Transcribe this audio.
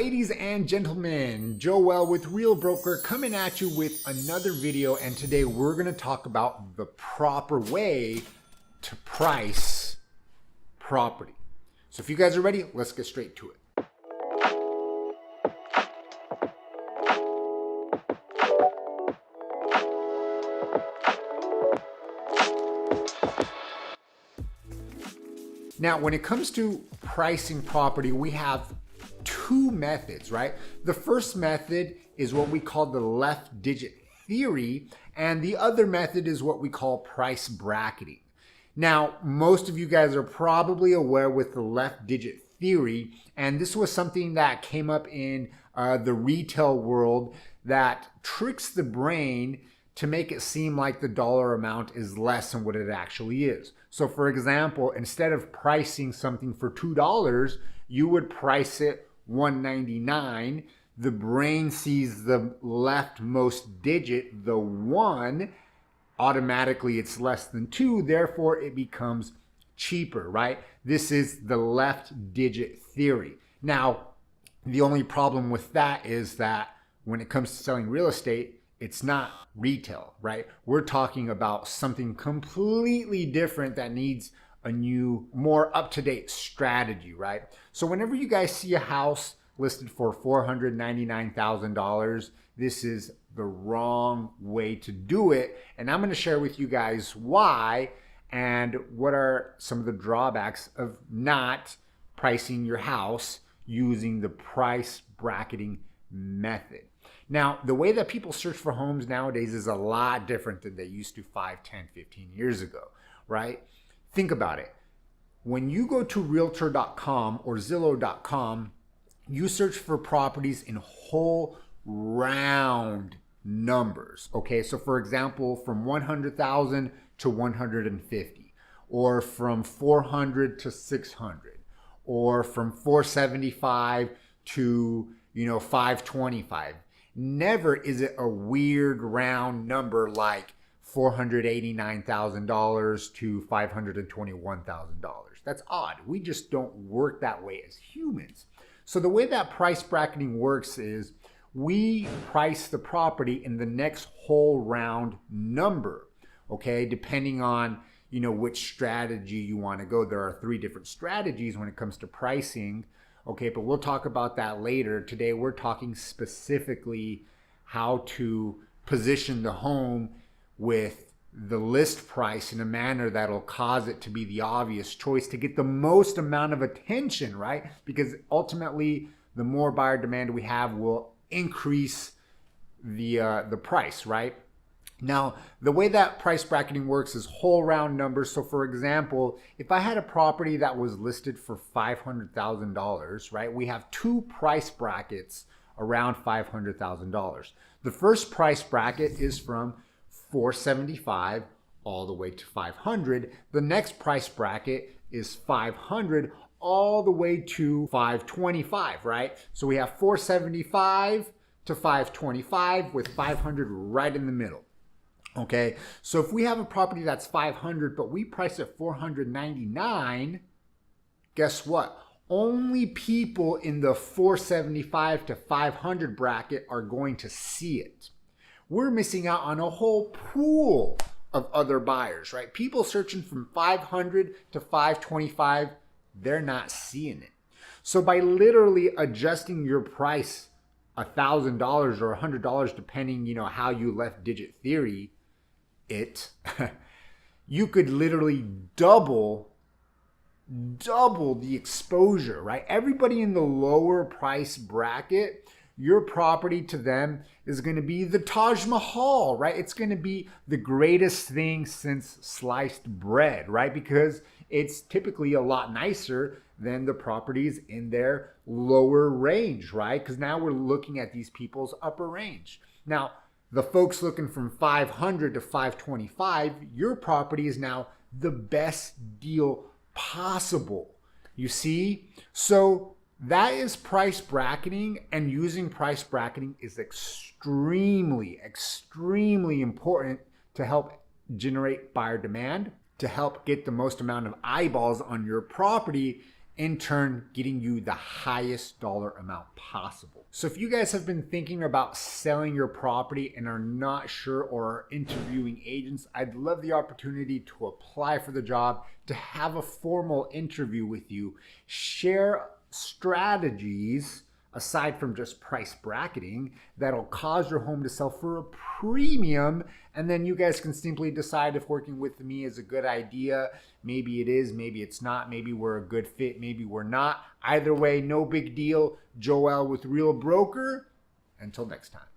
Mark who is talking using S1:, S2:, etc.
S1: Ladies and gentlemen, Joel with Real Broker coming at you with another video, and today we're going to talk about the proper way to price property. So if you guys are ready, let's get straight to it. Now, when it comes to pricing property, we have two methods, right? The first method is what we call the left digit theory, and the other method is what we call price bracketing. Now, most of you guys are probably aware with the left digit theory, and this was something that came up in the retail world that tricks the brain to make it seem like the dollar amount is less than what it actually is. So for example, instead of pricing something for $2, you would price it $1.99. The brain sees the leftmost digit, the 1, automatically it's less than 2, therefore it becomes cheaper, right? This is the left digit theory. Now, the only problem with that is that when it comes to selling real estate, it's not retail, right? We're talking about something completely different that needs a new, more up-to-date strategy, right? So whenever you guys see a house listed for $499,000, this is the wrong way to do it. And I'm going to share with you guys why and what are some of the drawbacks of not pricing your house using the price bracketing method. Now, the way that people search for homes nowadays is a lot different than they used to 5, 10, 15 years ago, right? Think about it. When you go to realtor.com or Zillow.com, you search for properties in whole round numbers, okay? So for example, from 100,000 to 150, or from 400 to 600, or from 475 to 525. Never is it a weird round number like $489,000 to $521,000. That's odd. We just don't work that way as humans. So the way that price bracketing works is we price the property in the next whole round number, okay? Depending on, which strategy you want to go. There are 3 different strategies when it comes to pricing. Okay, but we'll talk about that later. Today, we're talking specifically how to position the home with the list price in a manner that'll cause it to be the obvious choice to get the most amount of attention, right? Because ultimately, the more buyer demand we have will increase the price, right? Now, the way that price bracketing works is whole round numbers. So for example, if I had a property that was listed for $500,000, right? We have 2 price brackets around $500,000. The first price bracket is from 475 all the way to 500. The next price bracket is 500 all the way to 525, right? So we have 475 to 525 with 500 right in the middle. Okay, so if we have a property that's 500, but we price it $499, guess what? Only people in the 475 to 500 bracket are going to see it. We're missing out on a whole pool of other buyers, right? People searching from 500 to 525, they're not seeing it. So by literally adjusting your price $1,000 or $100, depending, how you left digit theory it, you could literally double the exposure, right? Everybody in the lower price bracket, your property to them is going to be the Taj Mahal, right? It's going to be the greatest thing since sliced bread, right? Because it's typically a lot nicer than the properties in their lower range, right? Because now we're looking at these people's upper range. Now, the folks looking from 500 to 525, your property is now the best deal possible. You see? So that is price bracketing, and using price bracketing is extremely important to help generate buyer demand, to help get the most amount of eyeballs on your property, in turn getting you the highest dollar amount possible. So if you guys have been thinking about selling your property and are not sure or are interviewing agents, I'd love the opportunity to apply for the job, to have a formal interview with you, share strategies aside from just price bracketing that'll cause your home to sell for a premium, and then you guys can simply decide if working with me is a good idea. Maybe it is, maybe it's not, maybe we're a good fit, maybe we're not. Either way, no big deal. Joel with Real Broker. Until next time.